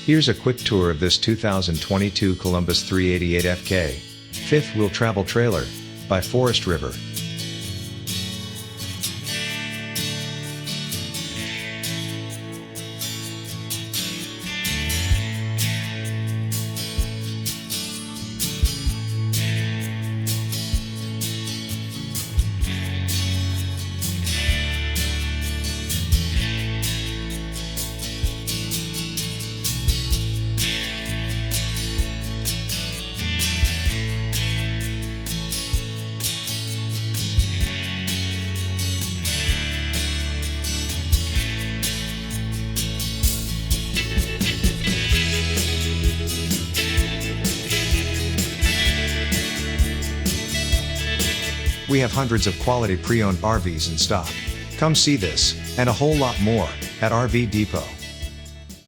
Here's a quick tour of this 2022 Columbus 388 FK, fifth wheel travel trailer, by Forest River. We have hundreds of quality pre-owned RVs in stock. Come see this, and a whole lot more, at RV Depot.